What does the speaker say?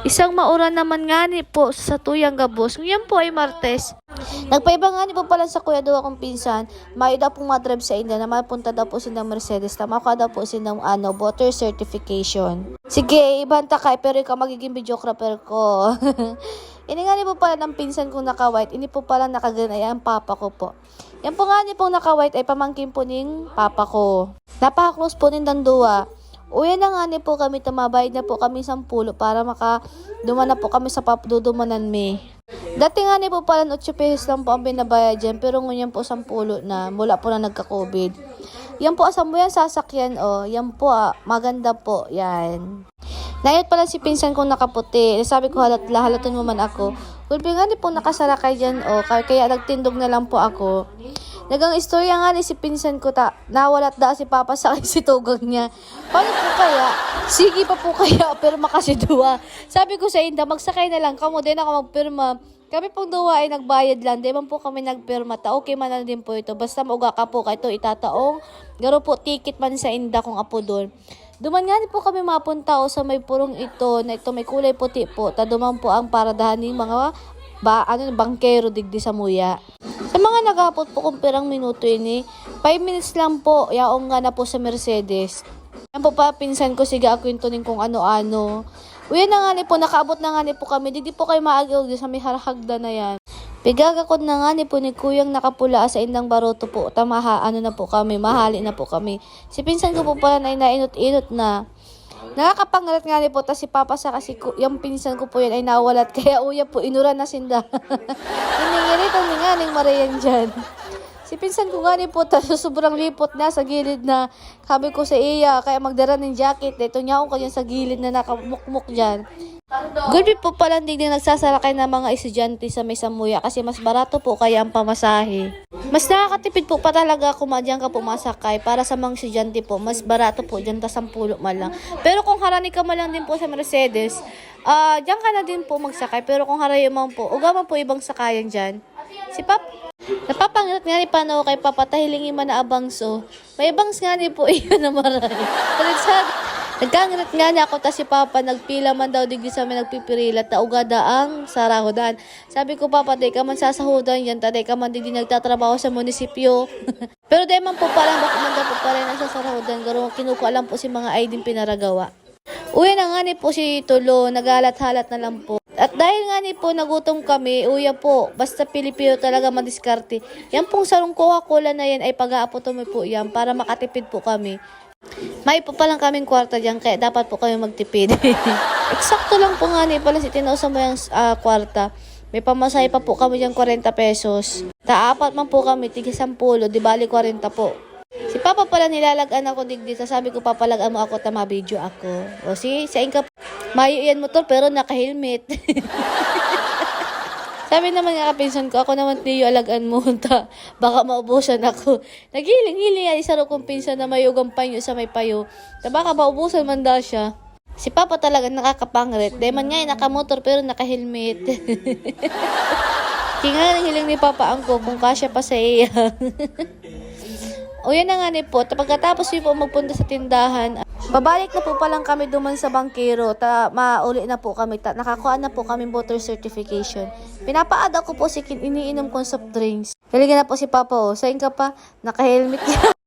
Isang mauran naman nga ni po sa tuyang gabos. Ngayon po ay Martes. Nagpaiba nga ni po pala sa kuya daw akong pinsan. May daw pong madrive sa India na mapunta daw po silang Mercedes. Tama ka daw po silang voter certification. Sige, ibanta kay pero ikaw magiging videographer ko. Ini nga ni po pala ng pinsan kong naka-white. Ini po pala nakaganay ang papa ko po. Yan po nga ni pong naka-white ay pamangkin po ning papa ko. Napaka-close po ning danduwa. Uwi na nga ni po kami, tamabayad na po kami 10 para duman na po kami sa papdudumanan me. Dati nga ni po pala 8 pesos lang po ang binabayad dyan, pero ngayon po 10 na mula po na nagka-COVID. Yan po, asam mo yan sasakyan, yan po, maganda po, yan. Nayot pala si pinsan kong nakaputi. Sabi ko, halatan mo man ako. Kulpi nga ni po nakasakay dyan, kaya nagtindog na lang po ako. Nagang istorya nga ni si pinsan ko nawalat da si papa sa si tugang niya. Paano po kaya? Sige pa po kaya pero makasidua. Sabi ko sa Inda, magsakay na lang kamo din ako magpirma. Kami pong duwa ay nagbayad lang. Di man po kami nagpirma. Okay man lang din po ito. Basta mauga ka po kayo itataong. Garo po ticket man sa Inda kung apo doon. Duman nga po kami mapunta sa may purong ito na ito may kulay puti po. Duman po ang paradahan ng mga bangkero digdi sa muya. Sa mga nagapot po kung pirang minuto ini, 5 minutes lang po, yaong nga na po sa Mercedes. Yan po pa, pinsan ko, sige ako yung tuning kung ano-ano. Uyan na nga ni po, nakaabot na nga ni po kami, di po kayo maagaw sa may harhagda na yan. Pigagakot na nga ni po ni kuyang nakapula sa Indang Baroto po, na po kami, mahali na po kami. Si pinsan ko po pala na inainot-inot na. Nakakapangalat nga ni po, si papa sa kasi yung pinsan ko po yan ay nawalat, kaya uya po, inuran na sinda. Hiningirit ang ningaling Marian dyan. Si pinsan ko nga ni po, sobrang lipot na sa gilid na sabi ko sa iya, kaya magdara ng jacket, ito niya ako kanya sa gilid na nakamukmuk dyan. Good po pala hindi din nagsasakay ng mga estudyante sa may samuya kasi mas barato po kaya ang pamasahe. Mas nakakatipid po pa talaga kung madyan ka pumasakay para sa mga estudyante po. Mas barato po dyan, 10 man lang. Pero kung harani ka man lang din po sa Mercedes, dyan ka na din po magsakay. Pero kung harayo man po, ugaman po ibang sakayan dyan. Si napapangirat nga ni Pano kay papatahilingin man na abangso. May abangs nga ni po iyon na maray. Nagkangirat nga niya ako si Papa, nagpila man daw digdi sa may nagpipirilat na ugada ang sarahodan. Sabi ko, Papa, di ka man sasahudan yan, taday ka man digdi nagtatrabaho sa munisipyo. Pero di man po parang dokumenta po pala na sa sarahodan, garo kinukuha lang po si mga ID pinaragawa. Uwi na nga ni po si Tulo, nagalat-halat na lang po. At dahil nga ni po nagutom kami, uya po, basta Pilipino talaga madiskarte. Yan pong sarong Coca-Cola na yan ay pag-aapoto mo po yan para makatipid po kami. May po palang kaming kwarta dyan, kaya dapat po kami magtipid. Eksakto lang po nga ni pala si tinausa mo yung kwarta. May pamasahe pa po kami dyan 40 pesos. Taapat man po kami, tig 10, di bali 40 po. Si Papa pala nilalagaan ako digdi. Sabi ko, papalagaan mo ako, video ako. O sa inka, mayo yan motor pero naka-helmet. Sabi naman nga kapinsan ko, ako naman niyo alagaan mo, baka maubusan ako. Naghiling-hiling nga isa ro kong pinsan na may ugang panyo sa may payo. Baka maubusan man daw siya. Si Papa talaga nakakapangret. Dahil man nga nakamotor pero naka-helmet. Kaya hiling ni Papa angko kung kasya pa sa iya. O yan na nga ni po, pagkatapos po magpunta sa tindahan, babalik na po palang kami duman sa bangkero, mauli na po kami, nakakuha na po kami voter certification. Pinapaada ko po iniinom kong soft drinks. Kaligan na po si Papa, sa ka pa, naka-helmet niya.